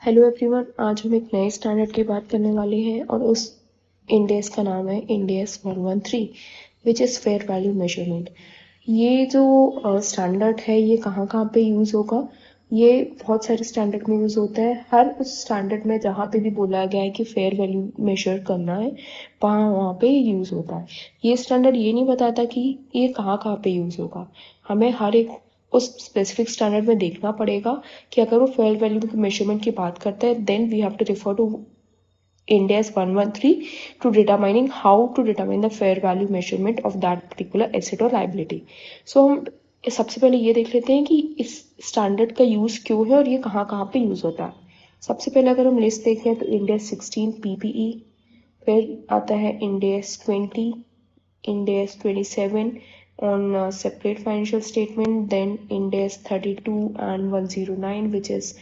Hello everyone, आज हम एक नए स्टैंडर्ड की बात करने वाले हैं और उस इंडेक्स का नाम है index 113 which is fair value measurement. ये जो स्टैंडर्ड है ये कहाँ कहाँ पे यूज़ होगा? ये बहुत सारे स्टैंडर्ड में यूज़ होता है। हर उस स्टैंडर्ड में जहाँ पे भी बोला गया है कि फेयर वैल्यू मेजर करना है वहाँ पे यूज़ होता है। ये स्टैंडर्ड ये नहीं बताता कि ये कहाँ कहाँ पे यूज़ होगा। हमें हर एक उस स्पेसिफिक स्टैंडर्ड में देखना पड़ेगा कि अगर वो फेयर वैल्यू की मेजरमेंट की बात करता है then we have to refer to Ind AS 113 to determining how to determine the fair value measurement of that particular asset or liability. So हम सबसे पहले ये देख लेते हैं कि इस स्टैंडर्ड का यूज़ क्यों है और ये कहाँ कहाँ पे यूज़ होता है। सबसे पहले अगर हम लिस्ट देखें तो Ind AS 16 PPE, फिर आता है Ind AS 20, Ind AS 27 on separate financial statement, then Ind AS 32 and 109 which is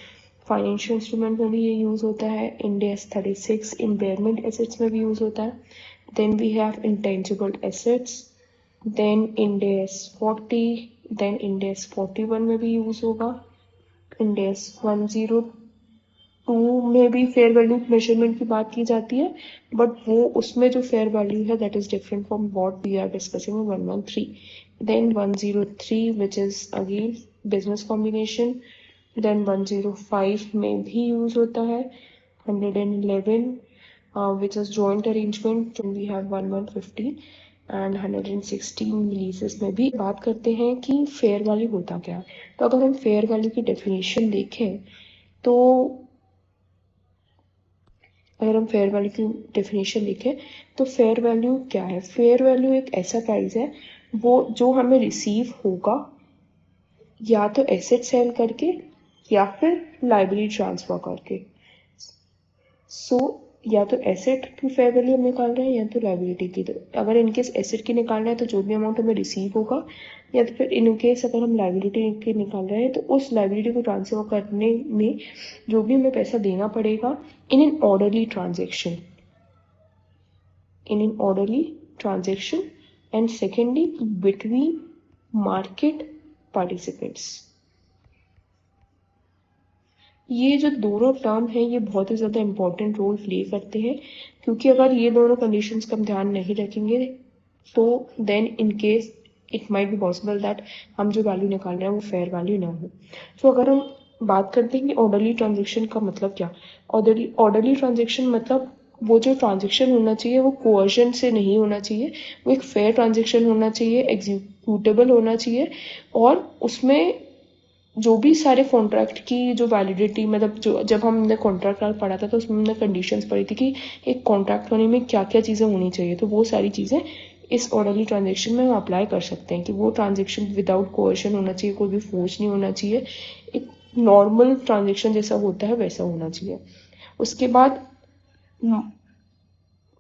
financial instrument में भी ये यूज़ होता है। Ind AS 36 इम्पेयरमेंट एसेट्स में भी यूज़ होता है। Then we have intangible assets, then Ind AS 40, then Ind AS 41 में भी यूज़ होगा। Ind AS 102 में भी फेयर वैल्यू मेजरमेंट की बात की जाती है, बट वो उसमें जो फेयर वैल्यू है that is different from what we are discussing in 113। Then 103 which is again business combination, then 105 में भी यूज होता है। 111 which is joint arrangement, we have 115 and 116 releases में भी बात करते हैं कि फेयर वैल्यू होता क्या है। तो अगर हम फेयर वैल्यू की डेफिनेशन देखें तो अगर हम फेयर वैल्यू की डेफिनेशन देखें तो फेयर वैल्यू क्या है? फेयर वैल्यू एक ऐसा प्राइस है वो जो हमें रिसीव होगा या तो एसेट सेल करके या फिर लाइबिलिटी ट्रांसफर करके। सो या तो एसेट की फेयर वैल्यू हम निकाल रहे हैं या तो लाइबिलिटी की। तो अगर इनकेस एसेट की निकाल रहे हैं तो जो भी अमाउंट हमें रिसीव होगा, या तो फिर इनकेस अगर हम लाइबिलिटी की निकाल रहे हैं तो उस लाइबिलिटी को ट्रांसफर करने में जो भी हमें पैसा देना पड़ेगा in an orderly transaction, and secondly between market participants. ये जो दोनों टर्म हैं ये बहुत ही ज़्यादा इम्पोर्टेंट रोल प्ले करते हैं, क्योंकि अगर ये दोनों कंडीशंस का हम ध्यान नहीं रखेंगे तो then in case it might be possible that हम जो वैल्यू निकाल रहे हैं वो फेयर वैल्यू ना हो। तो अगर हम बात करते हैं कि ऑर्डरली ट्रांजेक्शन का मतलब क्या, ऑर्डरली ट्रांजेक्शन मतलब वो जो ट्रांजेक्शन होना चाहिए वो कोअर्जन से नहीं होना चाहिए, वो एक फेयर ट्रांजेक्शन होना चाहिए, एग्जीक्यूटेबल होना चाहिए, और उसमें जो भी सारे कॉन्ट्रैक्ट की जो वैलिडिटी, मतलब जो जब हमने कॉन्ट्रैक्ट पढ़ा था तो उसमें हमने कंडीशंस पढ़ी थी कि एक कॉन्ट्रैक्ट होने में क्या क्या चीज़ें होनी चाहिए। तो वो सारी चीज़ें इस ऑर्डरली ट्रांजेक्शन में हम अप्लाई कर सकते हैं कि वो ट्रांजेक्शन विदाउट कोएर्शन होना चाहिए, कोई भी फोर्स नहीं होना चाहिए, एक नॉर्मल ट्रांजेक्शन जैसा होता है वैसा होना चाहिए। उसके बाद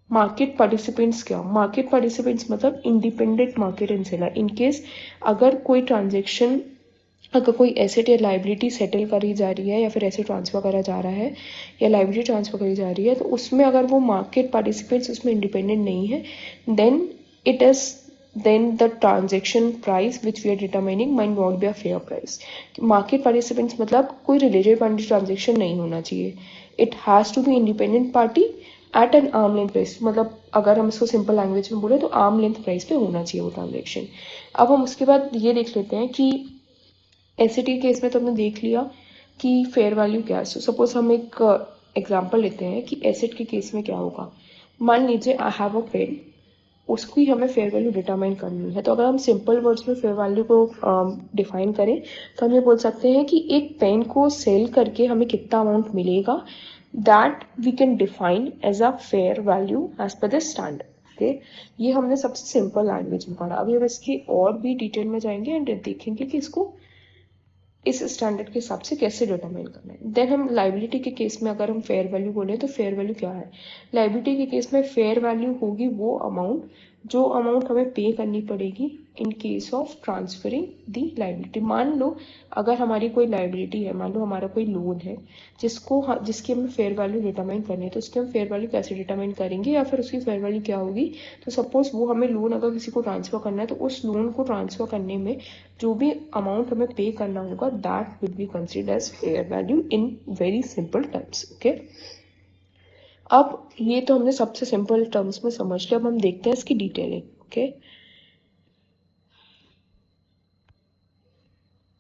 मार्केट पार्टिसिपेंट्स क्या? मार्केट पार्टिसिपेंट्स मतलब independent market and seller. In case अगर कोई ट्रांजेक्शन, अगर कोई एसेट या लाइबिलिटी सेटल करी जा रही है या फिर एसेट ट्रांसफर करा जा रहा है या लाइबिलिटी ट्रांसफर करी जा रही है, तो उसमें अगर वो मार्केट पार्टिसिपेंट्स उसमें इंडिपेंडेंट नहीं है then it is then the transaction price which we are determining might not be a fair price. Market participants मतलब कोई रिलेटेड पार्टी ट्रांजेक्शन नहीं होना चाहिए, it has to be independent party at an arm length price. मतलब अगर हम इसको simple language में बोले तो आर्म लेंथ प्राइस पे होना चाहिए वो ट्रांजेक्शन। अब हम उसके बाद ये देख लेते हैं कि एसेट के केस में तो हमने देख लिया कि फेयर वैल्यू क्या है। सपोज हम एक एग्जांपल लेते हैं कि एसेट के केस में क्या होगा। मान लीजिए आई हैव अ पेन, उसकी हमें फेयर वैल्यू डिटरमाइन करनी है। तो अगर हम सिंपल वर्ड्स में फेयर वैल्यू को डिफाइन करें तो हम ये बोल सकते हैं कि एक पेन को सेल करके हमें कितना अमाउंट मिलेगा, that we can define as a fair value as per the standard. Okay, ये हमने सबसे सिंपल लैंग्वेज में पढ़ा। अभी हम इसकी और भी डिटेल में जाएंगे एंड देखेंगे कि इसको इस स्टैंडर्ड के हिसाब से कैसे डिटरमाइन करना है। देन हम लाइबिलिटी के केस में अगर हम फेयर वैल्यू बोले तो फेयर वैल्यू क्या है? लाइबिलिटी के केस में फेयर वैल्यू होगी वो अमाउंट जो अमाउंट हमें पे करनी पड़ेगी in case of transferring the liability. मान लो अगर हमारी कोई लाइबिलिटी है, मान लो हमारा कोई लोन है जिसकी हमें फेयर वैल्यू डिटरमाइन करनी है, तो उसकी हम फेयर वैल्यू कैसे डिटरमाइन करेंगे या फिर उसकी फेयर वैल्यू क्या होगी। तो सपोज वो हमें लोन अगर किसी को ट्रांसफर करना है, तो उस लोन को ट्रांसफर करने में जो भी अमाउंट हमें पे करना होगा that will be considered as fair value in very simple terms. Okay, अब ये तो हमने सबसे सिंपल टर्म्स में समझ लिया, अब हम देखते हैं इसकी detailing. Okay,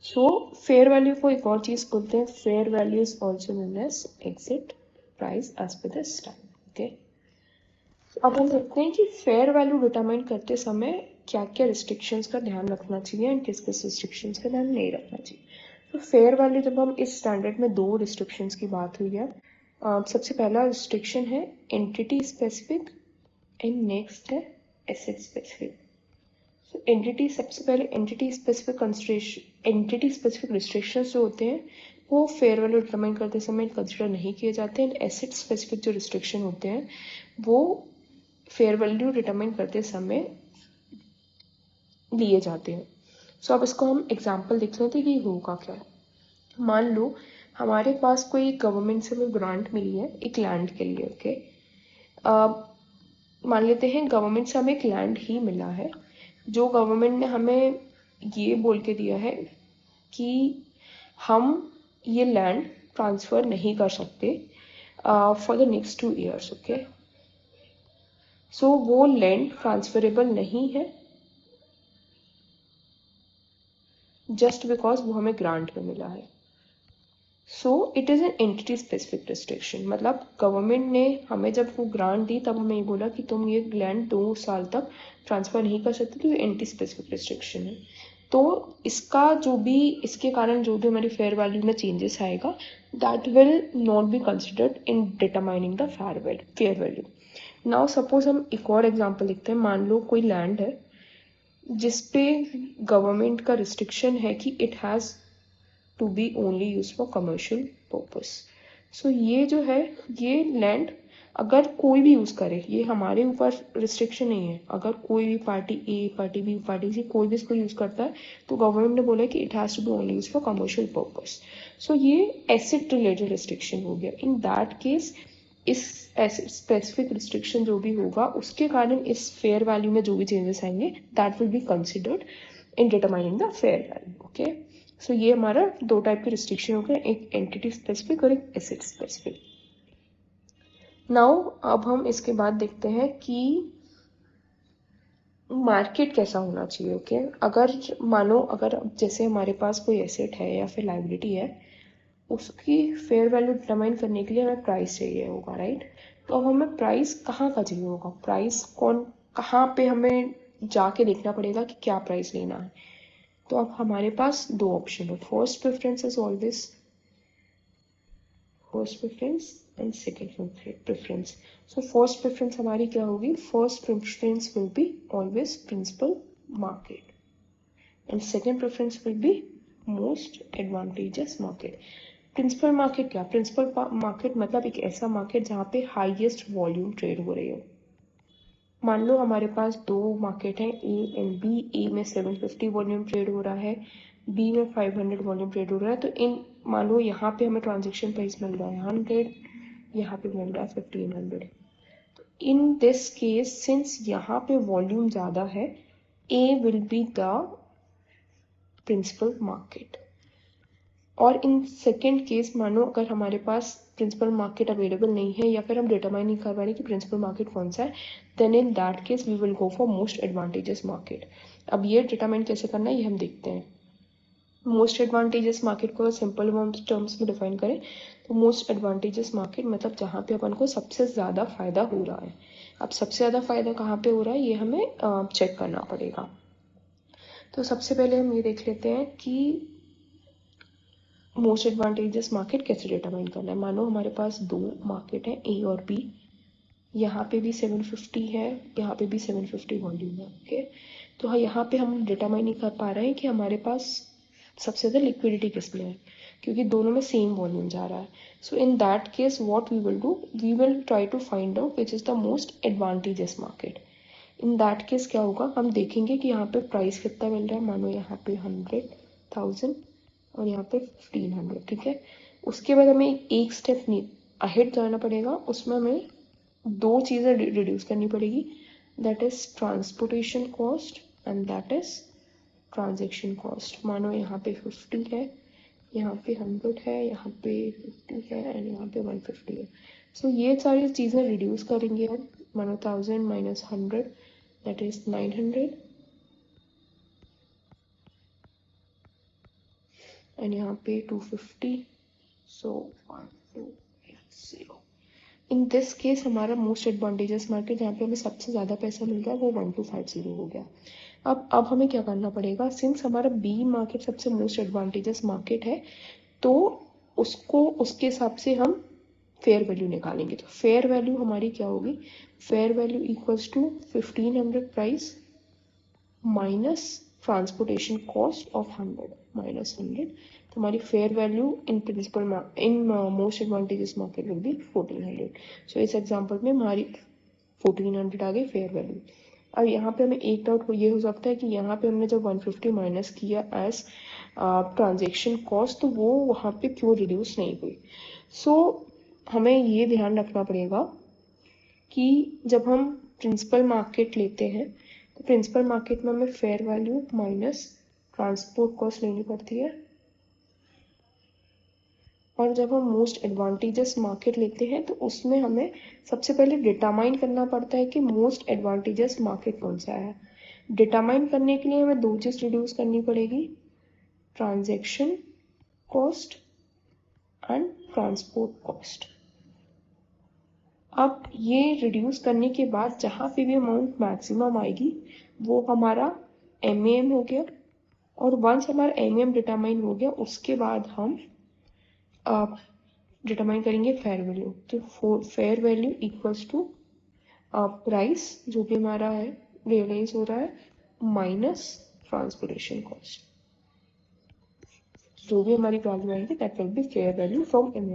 so fair value को एक और चीज बोलते हैं, fair value is also known as exit price as per the style. Okay, अब हम देखते हैं कि फेयर वैल्यू डिटरमाइन करते समय क्या क्या रिस्ट्रिक्शंस का ध्यान रखना चाहिए एंड किस किस रिस्ट्रिक्शंस का ध्यान नहीं रखना चाहिए। तो फेयर वैल्यू जब हम इस स्टैंडर्ड में दो रिस्ट्रिक्शंस की बात हुई है, सबसे पहला रिस्ट्रिक्शन है एंटिटी स्पेसिफिक एंड नेक्स्ट है एसेट स्पेसिफिक। एंटिटी, सबसे पहले एंटिटी स्पेसिफिक रिस्ट्रिक्शंस जो होते हैं वो फेयर वैल्यू डिटरमाइन करते समय कंसिडर नहीं किए जाते हैं। एसेट स्पेसिफिक जो रिस्ट्रिक्शन होते हैं वो फेयर वैल्यू डिटरमाइन करते समय लिए जाते हैं। सो अब इसको हम एग्जांपल देख लेते हैं कि होगा क्या। मान लो हमारे पास कोई गवर्नमेंट से हमें ग्रांट मिली है एक लैंड के लिए। ओके, मान लेते हैं गवर्नमेंट से हमें एक लैंड ही मिला है, जो गवर्नमेंट ने हमें ये बोल के दिया है कि हम ये लैंड ट्रांसफ़र नहीं कर सकते for the next 2 years। Okay, so वो लैंड ट्रांसफरेबल नहीं है जस्ट बिकॉज वो हमें ग्रांट में मिला है। So it is an entity specific restriction, मतलब गवर्नमेंट ने हमें जब वो ग्रांट दी तब हमें ये बोला कि तुम ये लैंड 2 साल तक ट्रांसफ़र नहीं कर सकते, तो ये एंटी स्पेसिफिक रिस्ट्रिक्शन है। तो इसका जो भी, इसके कारण जो भी हमारी फेयर वैल्यू में चेंजेस आएगा that will not be considered in determining the fair value. Now suppose हम एक और एग्जांपल लिखते हैं। मान लो कोई लैंड है जिसपे गवर्नमेंट का रिस्ट्रिक्शन है कि it has to be only use for commercial purpose. So ये जो है, ये लैंड अगर कोई भी यूज़ करे, ये हमारे ऊपर रिस्ट्रिक्शन नहीं है, अगर कोई भी पार्टी ए, पार्टी बी, पार्टी सी कोई भी इसको यूज़ करता है तो गवर्नमेंट ने बोला कि it has to be only use for commercial purpose. So ये एसेट रिलेटेड रिस्ट्रिक्शन हो गया। इन दैट केस इस एसेट स्पेसिफिक रिस्ट्रिक्शन जो भी होगा उसके कारण इस फेयर वैल्यू में जो भी चेंजेस आएंगे that will be considered in determining the fair value. Okay, so ये हमारा दो टाइप के रिस्ट्रिक्शन हो गए, एक एंटिटी स्पेसिफिक और एक एसेट स्पेसिफिक। नाउ अब हम इसके बाद देखते हैं कि मार्केट कैसा होना चाहिए। ओके, अगर मानो अगर जैसे हमारे पास कोई एसेट है या फिर लाइबिलिटी है, उसकी फेयर वैल्यू डिटरमाइन करने के लिए हमें प्राइस चाहिए होगा, राइट। तो अब हमें प्राइस कहाँ का चाहिए होगा, प्राइस कहाँ पे हमें जाके देखना पड़ेगा कि क्या प्राइस लेना है। तो अब हमारे पास दो ऑप्शन है, first preference is always first preference and second preference. So first preference हमारी क्या होगी, first preference will be always principal market and second preference will be most advantages market. Principal market क्या, प्रिंसिपल मार्केट मतलब एक ऐसा market जहाँ पे highest volume trade हो रही हो। मान लो हमारे पास दो मार्केट हैं ए एंड बी, ए में 750 वॉल्यूम ट्रेड हो रहा है, बी में 500 वॉल्यूम ट्रेड हो रहा है। तो इन मान लो यहाँ पे हमें ट्रांजेक्शन प्राइस मिल रहा है 100, यहाँ पे मिल रहा है 1500। तो इन दिस केस सिंस यहाँ पे वॉल्यूम ज़्यादा है, A will be the principal market. और इन सेकेंड केस मानो अगर हमारे पास प्रिंसिपल मार्केट अवेलेबल नहीं है या फिर हम डिटरमाइन नहीं कर पा रहे कि प्रिंसिपल मार्केट कौन सा है, then in that case we will go for most advantages market. अब ये डिटरमाइन कैसे करना है ये हम देखते हैं। मोस्ट एडवांटेजेस मार्केट को सिंपल टर्म्स में डिफाइन करें तो मोस्ट एडवांटेजेस मार्केट मतलब जहाँ पे अपन को सबसे ज़्यादा फायदा हो रहा है। अब सबसे ज़्यादा फायदा कहाँ पे हो रहा है ये हमें चेक करना पड़ेगा। तो सबसे पहले हम ये देख लेते हैं कि मोस्ट एडवांटेजेस मार्केट कैसे डिटरमाइन करना है। मानो हमारे पास दो मार्केट है ए और बी, यहाँ पे भी 750 है, यहाँ पे भी 750 वॉल्यूम है। ओके, तो हाँ यहाँ पे हम डिटरमाइन नहीं कर पा रहे हैं कि हमारे पास सबसे ज़्यादा लिक्विडिटी किस में है, क्योंकि दोनों में सेम वॉल्यूम जा रहा है। So in that case what we will do, we will try to find out which is the most advantages market. In that case क्या होगा, हम देखेंगे कि यहाँ पे प्राइस कितना मिल रहा है, मानो यहाँ पे 100,000 और यहाँ पे 1500, ठीक है। उसके बाद हमें एक स्टेप अहेड जाना पड़ेगा, उसमें हमें दो चीज़ें रिड्यूस करनी पड़ेगी, that is transportation cost and that is transaction cost. मानो यहाँ पे 50 है, यहाँ पे 100 है, यहाँ पे 50 है एंड यहाँ पे 150 है। सो ये सारी चीज़ें रिड्यूस करेंगे हम। मानो 1000 माइनस 100 दैट इज 900 एंड यहाँ पे 250। सो 1280। इन दिस केस हमारा मोस्ट एडवांटेजेस मार्केट जहाँ पे हमें सबसे ज़्यादा पैसा मिल रहा है वो 1250 हो गया। अब हमें क्या करना पड़ेगा, सिंस हमारा बी मार्केट सबसे मोस्ट एडवांटेजेस मार्केट है, तो उसको उसके हिसाब से हम फेयर वैल्यू निकालेंगे। तो फेयर वैल्यू हमारी क्या होगी, fair value equals to 1500 price minus transportation cost of 100 minus 100। तो हमारी fair value in principal in most advantages market will be 1400। So इस एग्जांपल में हमारी 1400 आ गई फेयर वैल्यू। अब यहाँ पे हमें एक डाउट ये हो सकता है कि यहाँ पे हमने जब 150 माइनस किया एज ट्रांजेक्शन कॉस्ट, तो वो वहाँ पे क्यों रिड्यूस नहीं हुई। सो हमें ये ध्यान रखना पड़ेगा कि जब हम प्रिंसिपल मार्केट लेते हैं तो प्रिंसिपल मार्केट में हमें fair value minus transport cost लेनी पड़ती है, और जब हम मोस्ट एडवांटेजेस मार्केट लेते हैं तो उसमें हमें सबसे पहले डिटरमाइन करना पड़ता है कि मोस्ट एडवांटेजेस मार्केट कौन सा है। डिटरमाइन करने के लिए हमें दो चीज़ रिड्यूस करनी पड़ेगी, transaction cost and transport cost. अब ये रिड्यूस करने के बाद जहाँ पे भी अमाउंट मैक्सिमम आएगी वो हमारा एम हो गया, और वंस हमारा एम डिटरमाइन हो गया उसके बाद हम डिटरमाइन करेंगे फेयर वैल्यू। तो fair value equals to price जो भी हमारा है रियलाइज हो रहा है माइनस ट्रांसपोर्टेशन कॉस्ट, जो भी हमारी वैल्यू आएगी that will be fair value from M.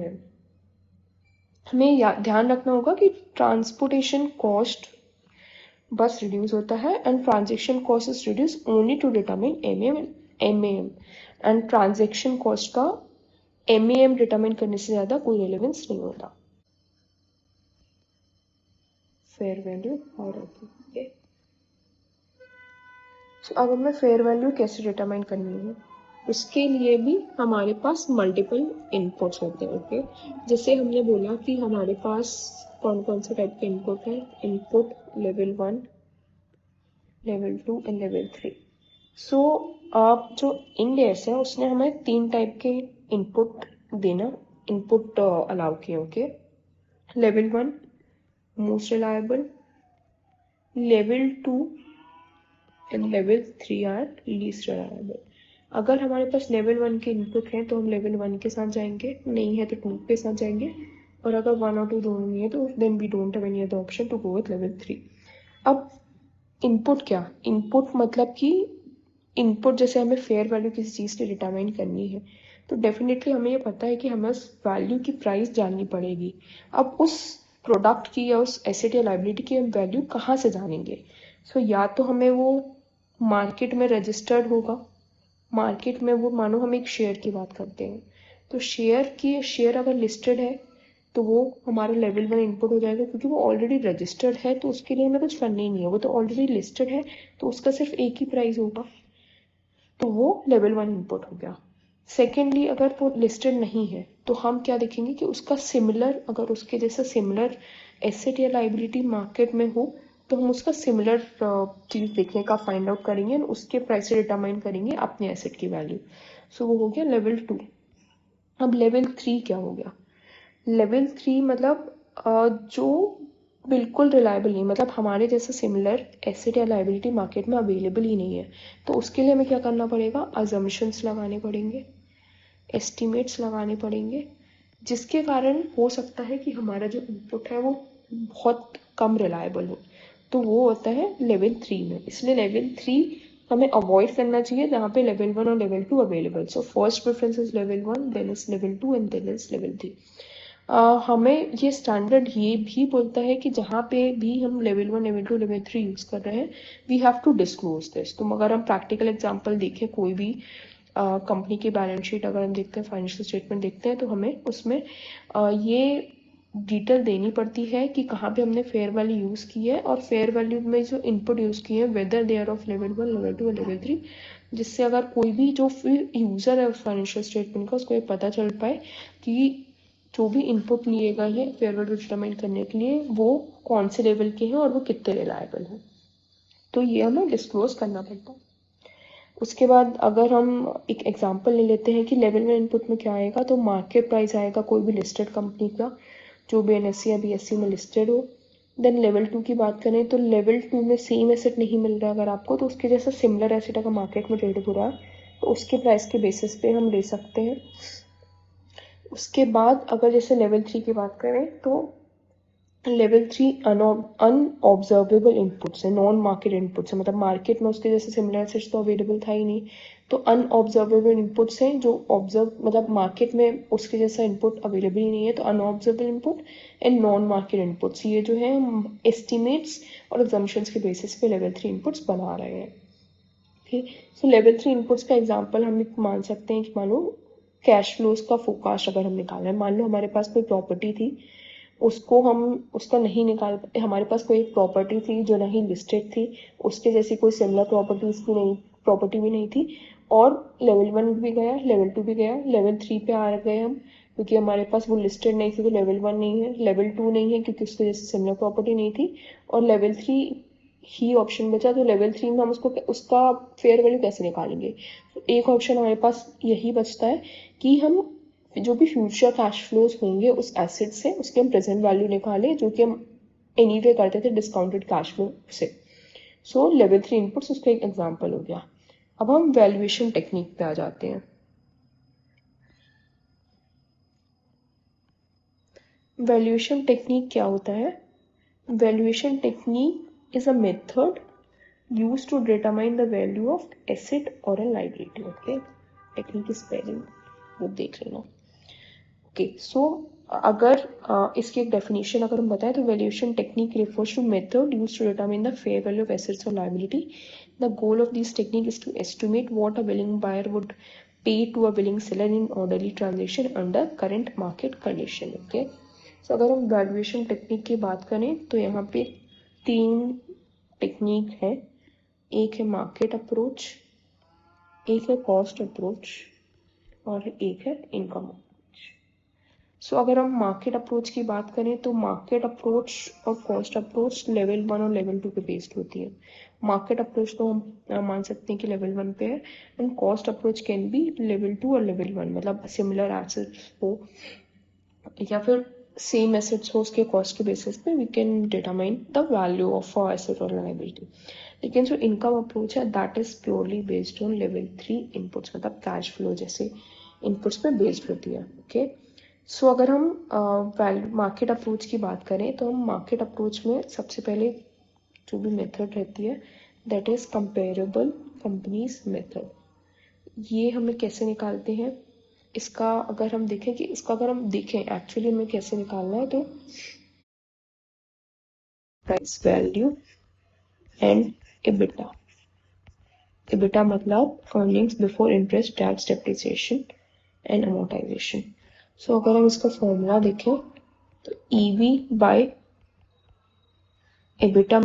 हमें ध्यान रखना होगा कि ट्रांसपोर्टेशन कॉस्ट बस रिड्यूस होता है and transaction cost is reduce only to determine M and transaction cost का एम डिटरमाइन करने से ज़्यादा कोई रेलेवेंस नहीं होता। फेयर वैल्यू और ओके, अब हमें फेयर वैल्यू कैसे डिटरमाइन करनी है, उसके लिए भी हमारे पास मल्टीपल इनपुट्स होते हैं। ओके, जैसे हमने बोला कि हमारे पास कौन कौन से टाइप के इनपुट है, input level 1, level 2 and level 3। सो आप जो इंडेस है उसने हमें 3 टाइप के इनपुट देना, इनपुट अलाउ किए। Okay, level 1 most reliable, level 2 and level 3 are least reliable. अगर हमारे पास लेवल 1 के इनपुट हैं तो हम लेवल 1 के साथ जाएंगे, नहीं है तो 2 के साथ जाएंगे, और अगर 1 और 2 दोनों नहीं है तो then we don't have any other option to go with level 3। अब इनपुट क्या, इनपुट मतलब कि इनपुट जैसे हमें फेयर वैल्यू किसी चीज़ की डिटरमाइन करनी है तो डेफिनेटली हमें ये पता है कि हमें उस वैल्यू की प्राइस जाननी पड़ेगी। अब उस प्रोडक्ट की या उस एसेट या लाइबिलिटी की हम वैल्यू कहाँ से जानेंगे। सो या तो हमें वो मार्केट में रजिस्टर्ड होगा, मार्केट में वो मानो हम एक शेयर की बात करते हैं तो शेयर अगर लिस्टेड है तो वो हमारा लेवल 1 इनपुट हो जाएगा, क्योंकि वो ऑलरेडी रजिस्टर्ड है तो उसके लिए हमें कुछ करना ही नहीं है, वो तो ऑलरेडी लिस्टेड है तो उसका सिर्फ एक ही प्राइस होगा, तो वो लेवल 1 इनपुट हो गया। सेकेंडली अगर वो लिस्टेड नहीं है तो हम क्या देखेंगे कि उसका सिमिलर, अगर उसके जैसा सिमिलर एसेट या लाइबिलिटी मार्केट में हो तो हम उसका सिमिलर चीज़ देखने का फाइंड आउट करेंगे और उसके प्राइस से डिटरमाइन करेंगे अपने एसेट की वैल्यू। सो वो हो गया लेवल 2। अब लेवल 3 क्या हो गया, लेवल 3 मतलब जो बिल्कुल रिलायबल नहीं, मतलब हमारे जैसा सिमिलर एसेट या लाइबिलिटी मार्केट में अवेलेबल ही नहीं है, तो उसके लिए हमें क्या करना पड़ेगा, अजम्पशंस लगाने पड़ेंगे, एस्टिमेट्स लगाने पड़ेंगे, जिसके कारण हो सकता है कि हमारा जो इनपुट है वो बहुत कम रिलायबल हो, तो वो होता है लेवल 3 में। इसलिए लेवल 3 हमें अवॉइड करना चाहिए जहाँ पे लेवल 1 और level 2 available. So first preference is level 1, then is level 2 and then is level 3। हमें ये स्टैंडर्ड ये भी बोलता है कि जहाँ पे भी हम लेवल 1, लेवल 2, लेवल 3 यूज़ कर रहे हैं, we have to disclose this. तो अगर हम प्रैक्टिकल एग्जांपल देखें, कोई भी कंपनी की बैलेंस शीट अगर हम देखते हैं, फाइनेंशियल स्टेटमेंट देखते हैं, तो हमें उसमें ये डिटेल देनी पड़ती है कि कहाँ पे हमने फेयर वैल्यू यूज़ की है, और फेयर वैल्यू में जो इनपुट यूज़ किए हैं whether they are of level 1, level 2 और लेवल 3, जिससे अगर कोई भी जो फिर यूज़र है उस फाइनेंशियल स्टेटमेंट का, उसको ये पता चल पाए कि जो भी इनपुट लिए गए हैं फेयर वैल्यू डिटरमाइन करने के लिए वो कौन से लेवल के हैं और वो कितने रिलायबल हैं। तो ये हमें डिस्क्लोज करना पड़ता है। उसके बाद अगर हम एक एग्जांपल ले लेते हैं कि लेवल 1 इनपुट में क्या आएगा, तो मार्केट प्राइस आएगा कोई भी लिस्टेड कंपनी का जो BNSE या BSE में लिस्टेड हो। देन लेवल 2 की बात करें तो लेवल 2 में सेम एसेट नहीं मिल रहा अगर आपको, तो उसके जैसा सिमिलर एसेट अगर मार्केट में ट्रेड हो रहा है तो उसके प्राइस के बेसिस पे हम ले सकते हैं। उसके बाद अगर जैसे लेवल 3 की बात करें तो लेवल 3 अनऑब्जर्वेबल इनपुट्स है, नॉन मार्केट इनपुट्स है, मतलब मार्केट में उसके जैसे सिमिलर एसेट्स तो अवेलेबल था ही नहीं, तो अनऑब्जर्वेबल इनपुट्स हैं जो ऑब्जर्व मतलब मार्केट में उसके जैसा इनपुट अवेलेबल ही नहीं है, तो unobservable input and non market inputs, ये जो है एस्टिमेट्स और एग्जम्पशंस के बेसिस पे लेवल 3 इनपुट्स बना रहे हैं। ठीक, सो लेवल 3 इनपुट्स का एग्जांपल हम मान सकते हैं कि मान लो कैश फ्लोज का फोरकास्ट अगर हम निकालना है, मान लो हमारे पास कोई प्रॉपर्टी थी, उसको हम उसका नहीं निकाल, हमारे पास कोई प्रॉपर्टी थी जो नहीं लिस्टेड थी, उसके जैसी कोई सिमिलर प्रॉपर्टी भी नहीं थी, और लेवल 1 भी गया, लेवल 2 भी गया, लेवल 3 पे आ गए हम क्योंकि हमारे पास वो लिस्टेड नहीं थी, तो लेवल 1 नहीं है, लेवल 2 नहीं है क्योंकि उसके जैसे सिमिलर प्रॉपर्टी नहीं थी, और लेवल 3 ही ऑप्शन बचा, तो लेवल 3 में हम उसका फेयर वैल्यू कैसे निकालेंगे। तो एक ऑप्शन हमारे पास यही बचता है कि हम जो भी फ्यूचर कैश फ्लोज होंगे उस एसेट से उसके हम प्रेजेंट वैल्यू निकालें, जो कि हम एनीवे करते थे डिस्काउंटेड कैश फ्लो से। सो लेवल 3 इनपुट्स उसका एक एग्जांपल हो गया। अब हम वैल्यूएशन टेक्निक पे आ जाते हैं। वैल्यूएशन टेक्निक क्या होता है? Valuation technique is a method used to determine the value of asset or a liability. Okay, technique spelling वो देख लेना। ओके, सो अगर इसकी एक डेफिनेशन अगर हम बताएं तो valuation technique refers to method used to determine the fair value of assets or liability. The goal of this technique is to estimate what a willing buyer would pay to a willing seller in orderly transaction under current market condition. Okay, so अगर हम valuation technique की बात करें तो यहाँ पे 3 technique है। एक है मार्केट अप्रोच, एक है कॉस्ट अप्रोच और एक है इनकम अप्रोच। सो अगर हम मार्केट अप्रोच की बात करें तो मार्केट अप्रोच और कॉस्ट अप्रोच लेवल 1 और लेवल 2 पे बेस्ड होती है। मार्केट अप्रोच तो हम मान सकते हैं कि लेवल 1 पे है, and cost approach can be level 2 और लेवल 1, मतलब सिमिलर एसेट्स हो या फिर सेम एसेट्स हो, उसके कॉस्ट के बेसिस पे we can determine the value of asset और लायबिलिटी। लेकिन जो इनकम अप्रोच है that is purely based on level 3 inputs, मतलब कैश फ्लो जैसे इनपुट्स पे बेस्ड होती है। ओके, सो अगर हम मार्केट अप्रोच की बात करें तो हम मार्केट अप्रोच में सबसे पहले जो भी मेथड रहती है that is comparable companies method. ये हमें कैसे निकालते हैं, इसका अगर हम देखें एक्चुअली हमें कैसे निकालना है, तो price value and EBITDA. EBITDA मतलब earnings before interest tax depreciation and amortization. So अगर हम इसका फॉर्मूला देखें तो EV by EBITDA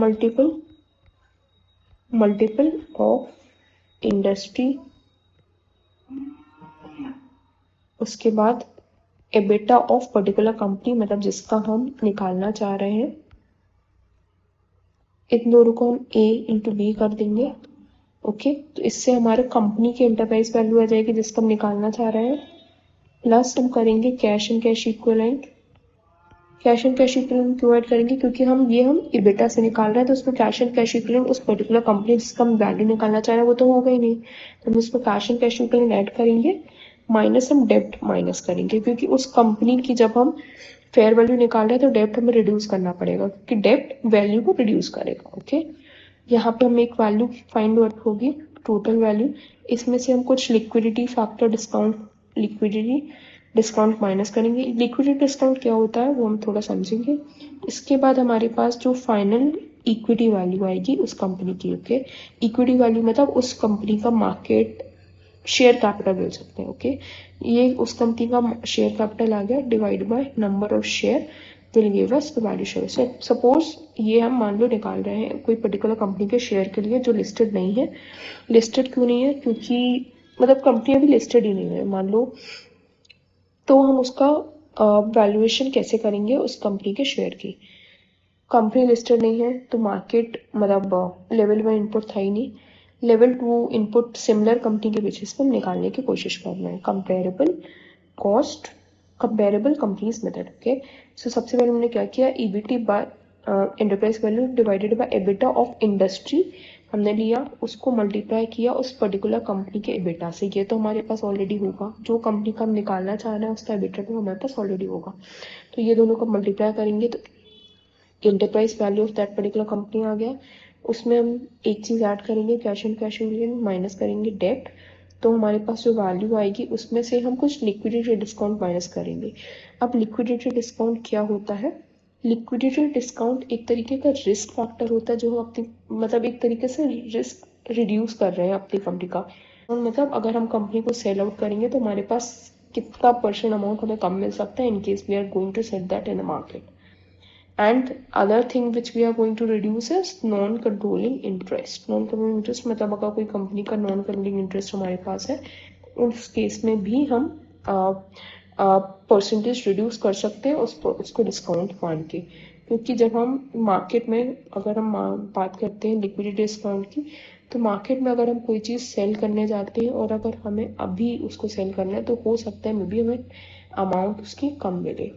multiple of industry, उसके बाद एबिटा ऑफ पर्टिकुलर कंपनी, मतलब जिसका हम निकालना चाह रहे हैं, इन दोनों को हम ए इंटू बी कर देंगे। ओके, तो इससे हमारे कंपनी की एंटरप्राइज वैल्यू आ जाएगी जिसका हम निकालना चाह रहे हैं, प्लस हम करेंगे cash and cash equivalent. Cash and cash equivalent क्यों ऐड करेंगे, क्योंकि हम इबिटा से निकाल रहे हैं, तो उसमें कैश एंड कैश इक्विवेलेंट उस पर्टिकुलर कंपनी जिसका हम वैल्यू निकालना चाह रहे हैं वो तो होगा ही नहीं, तो हम उसमें cash and cash equivalent add करेंगे, माइनस हम डेब्ट माइनस करेंगे, क्योंकि उस कंपनी की जब हम फेयर वैल्यू निकाल रहे हैं तो डेब्ट हमें रिड्यूस करना पड़ेगा, क्योंकि डेब्ट वैल्यू को रिड्यूस करेगा। ओके, यहाँ पे हमें एक वैल्यू फाइंड आउट होगी, टोटल वैल्यू। इसमें से हम कुछ liquidity factor discount liquidity discount minus करेंगे। लिक्विडिटी डिस्काउंट क्या होता है वो हम थोड़ा समझेंगे। इसके बाद हमारे पास जो फाइनल इक्विटी वैल्यू आएगी उस कंपनी की, ओके। इक्विटी वैल्यू मतलब उस कंपनी का मार्केट शेयर कैपिटल बोल सकते हैं, ओके। ये उस कंपनी का शेयर कैपिटल आ गया, divide by number of share will give us the value share. So suppose ये हम मान लो निकाल रहे हैं कोई पर्टिकुलर कंपनी के शेयर के लिए जो लिस्टेड नहीं है। लिस्टेड क्यों नहीं है? क्योंकि मतलब कंपनी अभी लिस्टेड ही नहीं है मान लो, तो हम उसका वैल्यूएशन कैसे करेंगे उस कंपनी के शेयर की। कंपनी लिस्टेड नहीं है तो मार्केट मतलब लेवल 1 इनपुट था ही नहीं, लेवल 2 इनपुट सिमिलर कंपनी के बेसिस पर निकालने की कोशिश कर रहे हैं। Comparable cost, comparable companies method, okay. So सबसे पहले हमने क्या किया, EBT by enterprise value divided by EBITDA of industry हमने लिया, उसको मल्टीप्लाई किया उस पर्टिकुलर कंपनी के एबिटा से। ये तो हमारे पास ऑलरेडी होगा, जो कंपनी का हम निकालना चाह रहे हैं उसका एबिटा भी हमारे पास ऑलरेडी होगा। तो ये दोनों को मल्टीप्लाई करेंगे तो enterprise value of that particular company आ गया। उसमें हम एक चीज़ ऐड करेंगे, cash and cash equivalent minus करेंगे डेट, तो हमारे पास जो वैल्यू आएगी उसमें से हम कुछ लिक्विडिटी डिस्काउंट माइनस करेंगे। अब लिक्विडिटी डिस्काउंट क्या होता है? लिक्विडिटी डिस्काउंट एक तरीके का रिस्क फैक्टर होता है जो हम अपनी मतलब एक तरीके से रिस्क रिड्यूस कर रहे हैं अपनी कंपनी का। मतलब अगर हम कंपनी को सेल आउट करेंगे तो हमारे पास कितना परसेंट अमाउंट हमें कम मिल सकता है in case we are going to sell that in the market. And other thing which we are going to reduce is non-controlling interest. Non-controlling interest मतलब अगर कोई कंपनी का non-controlling interest हमारे पास है उस केस में भी हम परसेंटेज रिड्यूस कर सकते हैं उसको डिस्काउंट मान के। क्योंकि जब हम मार्केट में अगर हम बात करते हैं लिक्विडिटी डिस्काउंट की, तो मार्केट में अगर हम कोई चीज़ सेल करने जाते हैं और अगर हमें अभी उसको सेल करना है तो हो सकता है मे बी हमें अमाउंट उसकी कम मिले,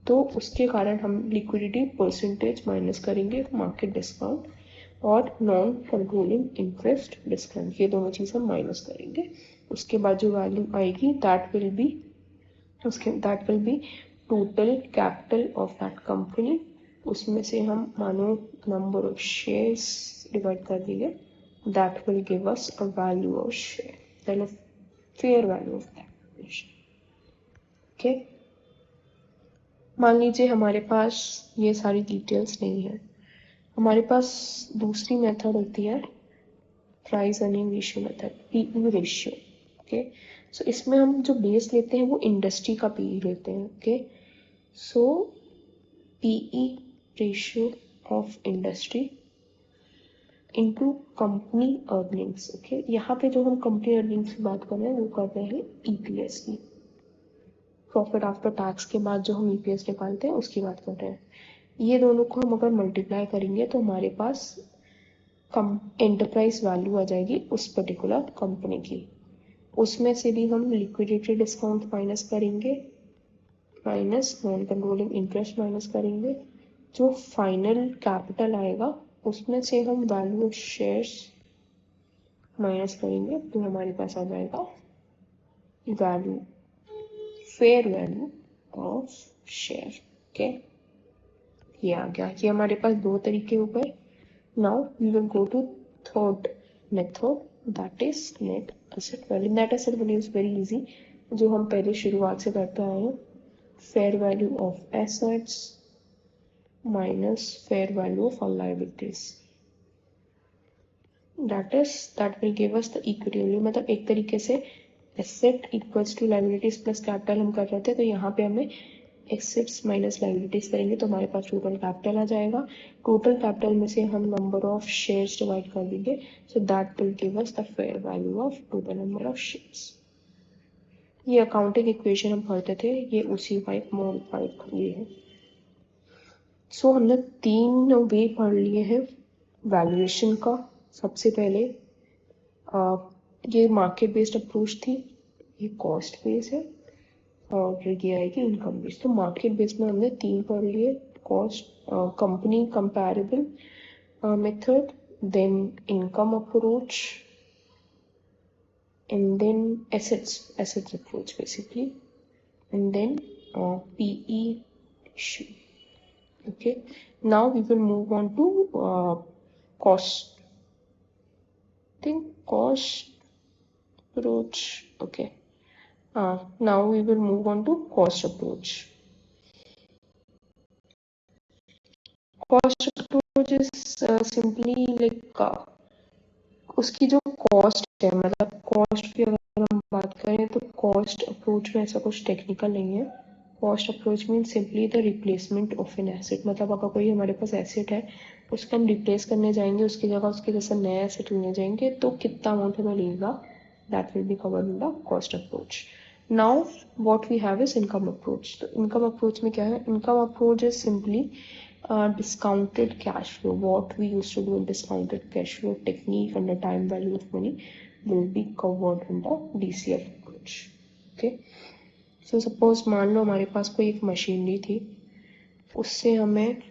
तो उसके कारण हम लिक्विडिटी परसेंटेज माइनस करेंगे मार्केट डिस्काउंट और नॉन कंट्रोलिंग इंटरेस्ट डिस्काउंट, ये दोनों चीज़ हम माइनस करेंगे। उसके बाद जो वैल्यू आएगी that will B total capital of that company. उसमें से हम मानो नंबर ऑफ शेयर्स डिवाइड कर देंगे, that will give us a value of share, that is fair value of that share, okay. मान लीजिए हमारे पास ये सारी डिटेल्स नहीं है, हमारे पास दूसरी मेथड होती है price earning ratio method, PE ratio, okay. So इसमें हम जो बेस लेते हैं वो इंडस्ट्री का पीई लेते हैं, okay. So PE ratio of industry into company earnings, okay. यहाँ पे जो हम कंपनी अर्निंग्स की बात कर रहे हैं वो कर रहे हैं ईपीएस की, प्रॉफिट आफ्टर टैक्स के बाद जो हम ईपीएस निकालते हैं उसकी बात कर रहे हैं। ये दोनों को हम अगर मल्टीप्लाई करेंगे तो हमारे पास एंटरप्राइज वैल्यू आ जाएगी उस पर्टिकुलर कंपनी की। उसमें से भी हम लिक्विडिटी डिस्काउंट माइनस करेंगे, minus non controlling interest minus करेंगे, जो फाइनल कैपिटल आएगा उसमें से हम वैल्यू ऑफ शेयर्स माइनस करेंगे, तो हमारे पास आ जाएगा value, fair value of share, okay. ये आ गया। ये हमारे पास दो तरीके हो गए। Now we will go to third method, that is net asset value. Net asset value is very easy, जो हम पहले शुरुआत से करते आए हैं, fair value of assets minus fair value of all liabilities, that will give us the equity value। मतलब एक तरीके से asset equals to liabilities plus capital हम कर रहे थे, तो यहाँ पे हमें एसेट्स माइनस लाइबिलिटीज करेंगे तो हमारे पास टोटल कैपिटल आ जाएगा। टोटल कैपिटल में से हम नंबर ऑफ शेयर्स डिवाइड कर देंगे, so that will give us the fair value of total number of shares. ये अकाउंटिंग इक्वेशन हम पढ़ते थे, ये उसी टाइप मॉडिफाइड ये है। सो हमने तीन वे पढ़ लिए हैं वैल्यूएशन का। सबसे पहले ये मार्केट बेस्ड अप्रोच थी, ये कॉस्ट बेस्ड है और ये आएगी इनकम बेस्ड। तो मार्केट बेस्ड में हमने तीन पढ़ लिए, cost, company comparable method, then income approach, and then assets approach basically, and then PE issue, okay. Now we will move on to cost approach, okay. Now we will move on to cost approach. Cost approach is simply like उसकी जो cost है, मतलब cost की अगर हम बात करें तो कॉस्ट अप्रोच में ऐसा कुछ टेक्निकल नहीं है. Cost approach mean simply the replacement of an asset. मतलब अगर कोई हमारे पास एसेट है उसको हम रिप्लेस करने जाएंगे, उसकी जगह उसके जैसा नया एसेट लेने जाएंगे तो कितना अमाउंट हमें लगेगा, that will be covered in the cost approach. Now what we have is income approach. तो इनकम अप्रोच में क्या है? Income approach is simply discounted cash flow. What we used to do in discounted cash flow technique and the time value of money will be covered in the DCF approach. Okay. So suppose मान लो हमारे पास कोई एक machinery थी, उससे हमें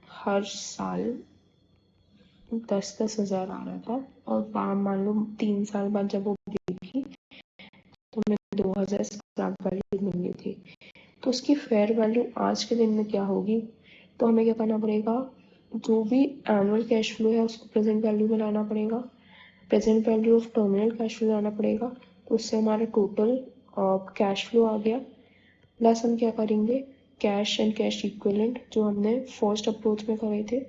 हर साल 10-10 हज़ार आ रहा था और मान लो 3 साल बाद जब वो बिकी तो हमें 2000 स्क्रैप वैल्यू मिलनी थी. तो उसकी फेयर वैल्यू आज के दिन में क्या होगी? तो हमें क्या करना पड़ेगा? जो भी एनुअल कैश फ्लो है उसको प्रेजेंट वैल्यू में लाना पड़ेगा, present value of terminal cash flow लाना पड़ेगा. तो उससे हमारा टोटल कैश फ्लो आ गया. प्लस हम क्या करेंगे? कैश एंड कैश इक्विवेलेंट जो हमने फर्स्ट अप्रोच में करे थे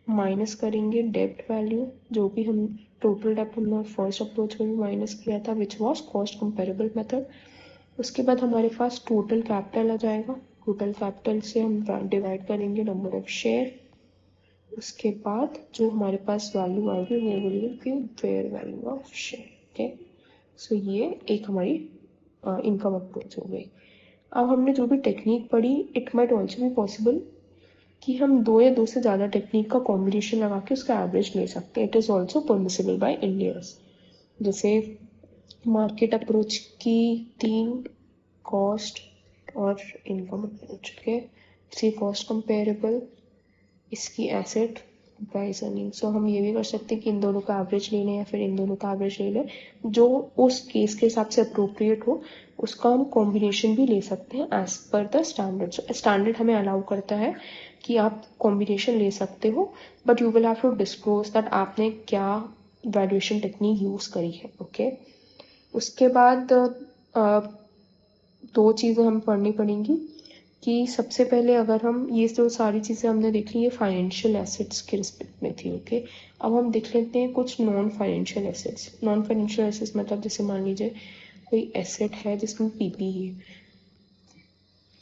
माइनस करेंगे डेब्ट वैल्यू, जो भी हम टोटल डेब्ट हमने फर्स्ट अप्रोच में भी माइनस किया था which was cost comparable method. उसके बाद हमारे पास टोटल कैपिटल आ जाएगा. टोटल कैपिटल से हम डिवाइड करेंगे नंबर ऑफ शेयर. उसके बाद जो हमारे पास वैल्यू आएगी वो will be fair value of share. Okay. So ये एक हमारी इनकम अप्रोच हो गई. अब हमने जो भी टेक्निक पढ़ी, it might also be possible कि हम 2 या 2 से ज़्यादा टेक्निक का कॉम्बिनेशन लगा के उसका एवरेज ले सकते हैं. It is also permissible by Indians. जैसे मार्केट अप्रोच की 3 कॉस्ट और इनकम अप्रोच. ओके. इसकी कॉस्ट कंपेरेबल, इसकी एसेट प्राइस अर्निंग. सो हम ये भी कर सकते हैं कि इन दोनों का एवरेज ले लें या फिर इन दोनों का एवरेज ले लें, जो उस केस के हिसाब से अप्रोप्रिएट हो उसका हम कॉम्बिनेशन भी ले सकते हैं as per the standard. So standard हमें अलाउ करता है कि आप कॉम्बिनेशन ले सकते हो, but you will have to disclose that आपने क्या वैल्यूएशन टेक्निक यूज़ करी है. ओके. उसके बाद 2 चीज़ें हम पढ़नी पड़ेंगी कि सबसे पहले अगर हम ये जो सारी चीज़ें हमने देख ली ये फाइनेंशियल एसेट्स के रिस्पेक्ट में थी. ओके. अब हम देख लेते हैं कुछ non financial assets. Non financial assets मतलब जैसे मान लीजिए कोई एसेट है जिसमें पीपीई है.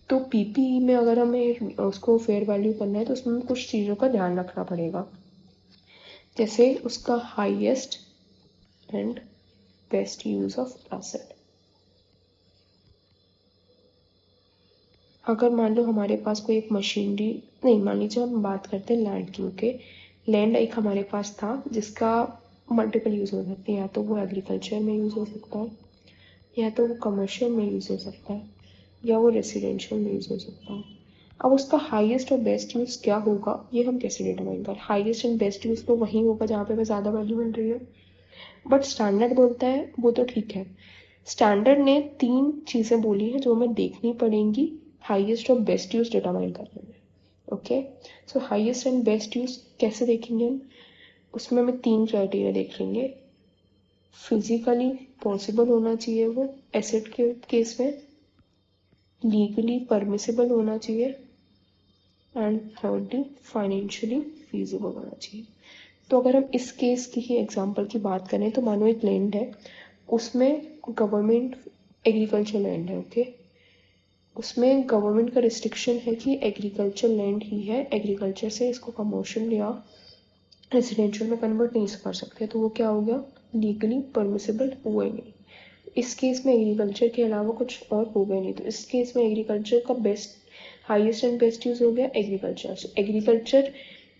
तो पीपीई में अगर हमें उसको फेयर वैल्यू करना है तो उसमें कुछ चीज़ों का ध्यान रखना पड़ेगा. जैसे उसका highest and best use of asset. अगर मान लो हमारे पास कोई एक मशीनरी नहीं, मान लीजिए हम बात करते हैं लैंड की. ओके. लैंड एक हमारे पास था जिसका मल्टीपल यूज़ हो सकते हैं. या तो वो एग्रीकल्चर में यूज़ हो सकता है, या तो वो कमर्शियल में यूज़ हो सकता है, या वो रेसिडेंशियल में यूज़ हो सकता है. अब उसका हाईएस्ट और बेस्ट यूज़ क्या होगा ये हम कैसे डिटरमाइन करें? हाईएस्ट एंड बेस्ट यूज़ तो वहीं होगा जहाँ पे हमें ज़्यादा वैल्यू मिल रही है. बट स्टैंडर्ड बोलता है वो तो ठीक है. स्टैंडर्ड ने 3 चीज़ें बोली हैं जो हमें देखनी पड़ेंगी हाईएस्ट और बेस्ट यूज डिटरमाइन करने में. Okay. So highest and best use कैसे देखेंगे हम? उसमें हमें 3 क्राइटेरिया देख लेंगे. फिजिकली पॉसिबल होना चाहिए वो एसेट के केस में, लीगली परमिसिबल होना चाहिए, एंड थर्डली फाइनेंशियली फीजिबल होना चाहिए. तो अगर हम इस केस की ही एग्जांपल की बात करें तो मानो एक लैंड है, उसमें गवर्नमेंट एग्रीकल्चर लैंड है. ओके. उसमें गवर्नमेंट का रिस्ट्रिक्शन है कि एग्रीकल्चर लैंड ही है, एग्रीकल्चर से इसको कमर्शियल या रेजिडेंशियल में कन्वर्ट नहीं कर सकते. तो वो क्या हो गया? लीगली परमिसिबल हुआ ही नहीं. इस केस में एग्रीकल्चर के अलावा कुछ और हो गया नहीं. तो इस केस में एग्रीकल्चर का best highest and best use हो गया एग्रीकल्चर. एग्रीकल्चर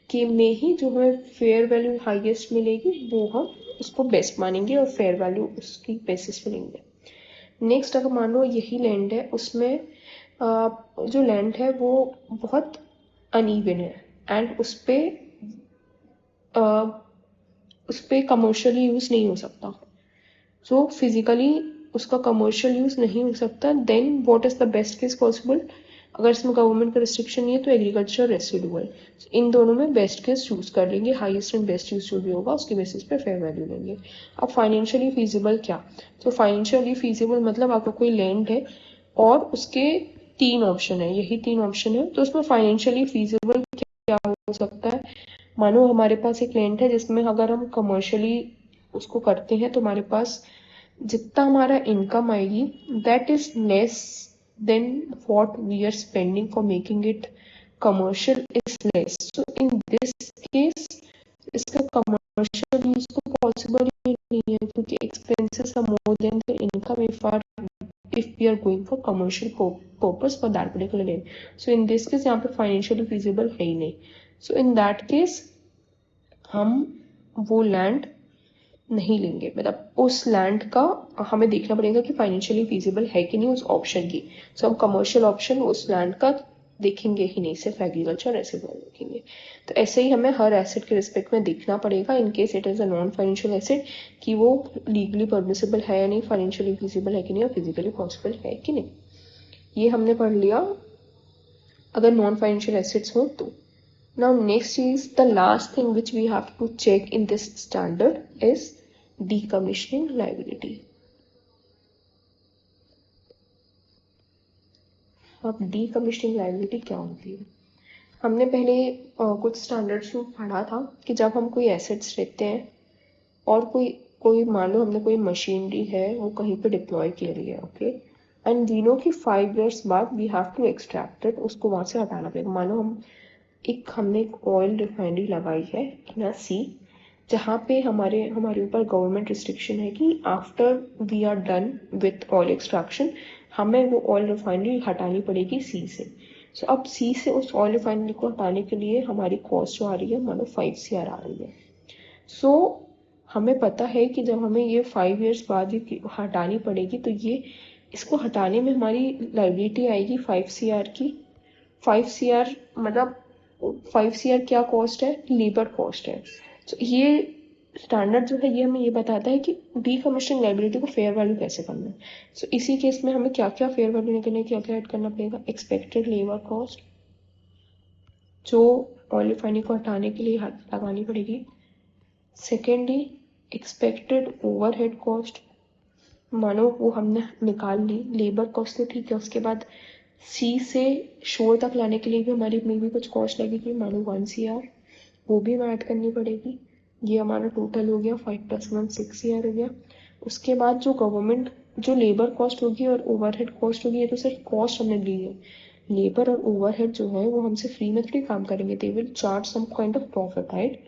के में ही जो हमें फेयर वैल्यू हाईएस्ट मिलेगी वो हम उसको बेस्ट मानेंगे और फेयर वैल्यू उसकी बेसिस पे लेंगे. नेक्स्ट अगर मान लो यही लैंड है, उसमें जो लैंड है वो बहुत अनइवन है एंड उस पर कमर्शियली यूज़ नहीं हो सकता. सो फिजिकली उसका कमर्शियल यूज़ नहीं हो सकता. Then what is the best case possible? अगर इसमें गवर्नमेंट का रिस्ट्रिक्शन नहीं है तो एग्रीकल्चर रेसिडुअल, इन दोनों में बेस्ट केस चूज कर लेंगे, हाईएस्ट एंड बेस्ट यूज जो भी होगा उसके बेसिस पे फेयर वैल्यू लेंगे। अब फाइनेंशियली फीजिबल क्या, तो फाइनेंशियली फीजिबल मतलब आपको कोई लैंड है और उसके 3 ऑप्शन है, यही 3 ऑप्शन है, तो उसमें फाइनेंशियली फीजिबल क्या हो सकता है। मानो हमारे पास एक लैंड है जिसमें अगर हम कमर्शियली उसको करते हैं तो हमारे पास जितना हमारा इनकम आएगी that is less than what we are spending for making it commercial is less, so in this case इसका कमर्शियल यूज तो पॉसिबल ही नहीं है क्योंकि expenses are more than the income if we are going for commercial purpose for that particular land. So in this case यहाँ पे financially feasible है ही नहीं, so in that case हम वो लैंड नहीं लेंगे, मतलब उस लैंड का हमें देखना पड़ेगा कि फाइनेंशियली फीजिबल है कि नहीं उस ऑप्शन की, सो हम कमर्शियल ऑप्शन उस लैंड का देखेंगे ही नहीं, सिर्फ एग्रीकल्चर रेसिडुअल देखेंगे। तो ऐसे ही हमें हर एसेट के रिस्पेक्ट में देखना पड़ेगा इन case it is a non financial asset कि वो लीगली परमिसिबल है या नहीं, फाइनेंशियली फीजिबल है कि नहीं और फिजिकली पॉसिबल है कि नहीं। ये हमने पढ़ लिया अगर नॉन फाइनेंशियल एसेट्स हो तो। Now next is the last thing which we have to check in this standard is decommissioning liability. अब decommissioning liability क्या होती है, हमने पहले कुछ स्टैंडर्ड्स में पढ़ा था कि जब हम कोई एसेट्स लेते हैं और कोई कोई मान लो हमने कोई मशीनरी है वो कहीं पे डिप्लॉय किया गया है, ओके, एंड वी नो कि 5 years बाद we have to extract it, उसको वहाँ से हटाना पड़ेगा। मानो हमने एक ऑयल रिफाइनरी लगाई है इन सी, जहाँ पे हमारे ऊपर गवर्नमेंट रिस्ट्रिक्शन है कि after we are done with oil extraction हमें वो ऑयल रिफाइनरी हटानी पड़ेगी सी से। सो अब सी से उस ऑयल रिफाइनरी को हटाने के लिए हमारी कॉस्ट जो आ रही है मानो 5 CR आ रही है। सो हमें पता है कि जब हमें ये 5 years बाद ही हटानी पड़ेगी तो ये इसको हटाने में हमारी लाइबिलिटी आएगी 5 CR की। 5 CR मतलब 5 CR क्या कॉस्ट है, लेबर कॉस्ट है। तो ये स्टैंडर्ड जो है ये हमें ये बताता है कि डीकमीशनिंग लाइबिलिटी को फेयर वैल्यू कैसे करना है। सो इसी केस में हमें क्या क्या फेयर वैल्यू निकलने क्या क्या ऐड करना पड़ेगा, एक्सपेक्टेड लेबर कॉस्ट जो ऑयल रिफाइनरी को हटाने के लिए लगानी पड़ेगी। सेकेंडली एक्सपेक्टेड ओवरहेड कॉस्ट, मानो वो हमने निकाल ली, लेबर कॉस्ट तो ठीक है, उसके बाद सी से शोर तक लाने के लिए भी हमारी में भी कुछ कॉस्ट लगेगी, मानो 1 CR, वो भी हमें ऐड करनी पड़ेगी। ये हमारा टोटल हो गया 5 + 1 6 CR हो गया। उसके बाद जो गवर्नमेंट जो लेबर कॉस्ट होगी और ओवरहेड कॉस्ट होगी, ये तो सिर्फ कॉस्ट हमने ली है, लेबर और ओवरहेड जो है वो हमसे फ्री में थोड़ी काम करेंगे, they will charge some kind of profit, right.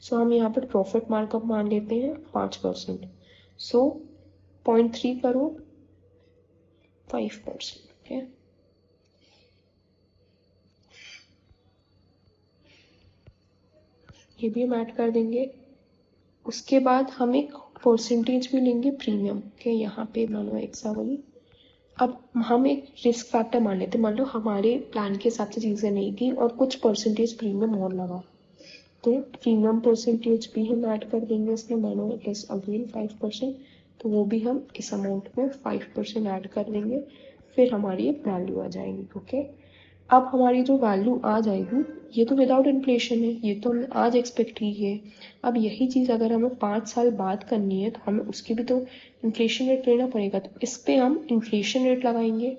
So हम यहाँ पर प्रॉफिट मार्कअप मान लेते हैं 5%, सो 0.3 करो 5%, ओके। ये भी हम ऐड कर देंगे। उसके बाद हम एक परसेंटेज भी लेंगे प्रीमियम के, यहाँ पे मानो एग्जाम्पल अब हम एक रिस्क फैक्टर मान लेते हैं, मान लो हमारे प्लान के हिसाब से चीज़ें नहीं की और कुछ परसेंटेज प्रीमियम और लगा, तो प्रीमियम परसेंटेज भी हम ऐड कर देंगे इसमें, मानो इट इज अगेन 5%, तो वो भी हम इस अमाउंट में 5% ऐड कर देंगे, फिर हमारी वैल्यू आ जाएगी, ओके। अब हमारी जो वैल्यू आ जाएगी ये तो विदाउट इन्फ्लेशन है, ये तो हमने आज एक्सपेक्ट की है। अब यही चीज़ अगर हमें 5 साल बाद करनी है तो हमें उसकी भी तो इन्फ्लेशन रेट लेना पड़ेगा, तो इस पे हम इन्फ्लेशन रेट लगाएंगे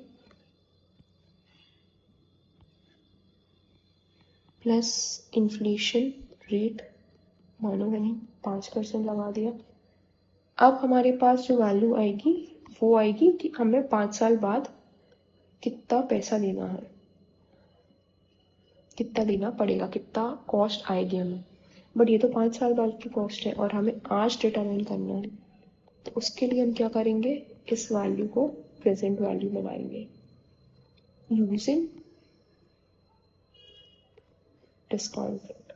प्लस इन्फ्लेशन रेट, मानो मैंने 5% लगा दिया। अब हमारे पास जो वैल्यू आएगी वो आएगी कि हमें 5 साल बाद कितना पैसा देना है, कितना देना पड़ेगा, कितना कॉस्ट आएगी हमें। बट ये तो 5 साल बाद की कॉस्ट है और हमें आज डिटरमाइन करना है, तो उसके लिए हम क्या करेंगे, इस वैल्यू को प्रेजेंट वैल्यू लगाएंगे यूजिंग डिस्काउंट रेट।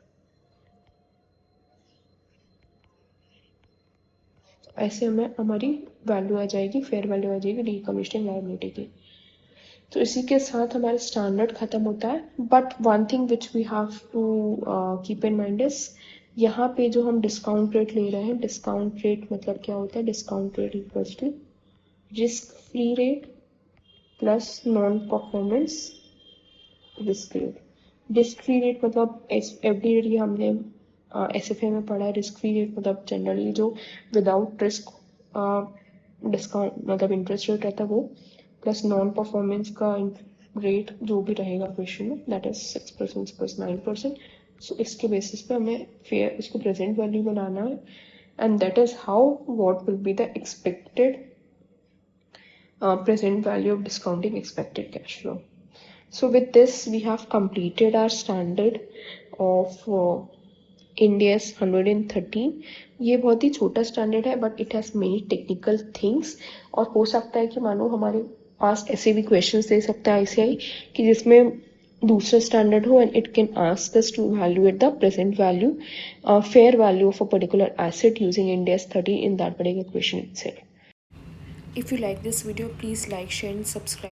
ऐसे हमें हमारी वैल्यू आ जाएगी, फेयर वैल्यू आ जाएगी डीकमीशनिंग लायबिलिटी की। तो इसी के साथ हमारा स्टैंडर्ड खत्म होता है। But one thing which we have to keep in mind is, यहाँ पे जो हम डिस्काउंट रेट ले रहे हैं, डिस्काउंट रेट मतलब क्या होता है, discount rate equals to risk free rate plus non performance risk free rate. Risk free rate मतलब एफडी रेट, ये हमने एसएफए में पढ़ा है। रिस्क फ्री रेट मतलब जनरली जो विदाउट रिस्क डिस्काउंट मतलब इंटरेस्ट रेट रहता है वो, प्लस नॉन परफॉर्मेंस का रेट जो भी रहेगा क्वेश्चन में, दैट इज 6% प्लस 9%। सो इसके बेसिस पे हमें फेयर इसको प्रेजेंट वैल्यू बनाना है, and that is how what will be the expected present value of discounting expected cash flow. So with this, we have completed our standard of Ind AS 113. ये बहुत ही छोटा standard है, but it has many technical things. और हो सकता है कि मानो हमारे पास ऐसे भी क्वेश्चंस दे सकता है आईसीआई कि जिसमें दूसरा स्टैंडर्ड हो, and it can ask us to evaluate the present value, fair value of a particular asset using Ind AS 13 in that particular question itself. If you like this video, please like, share and subscribe.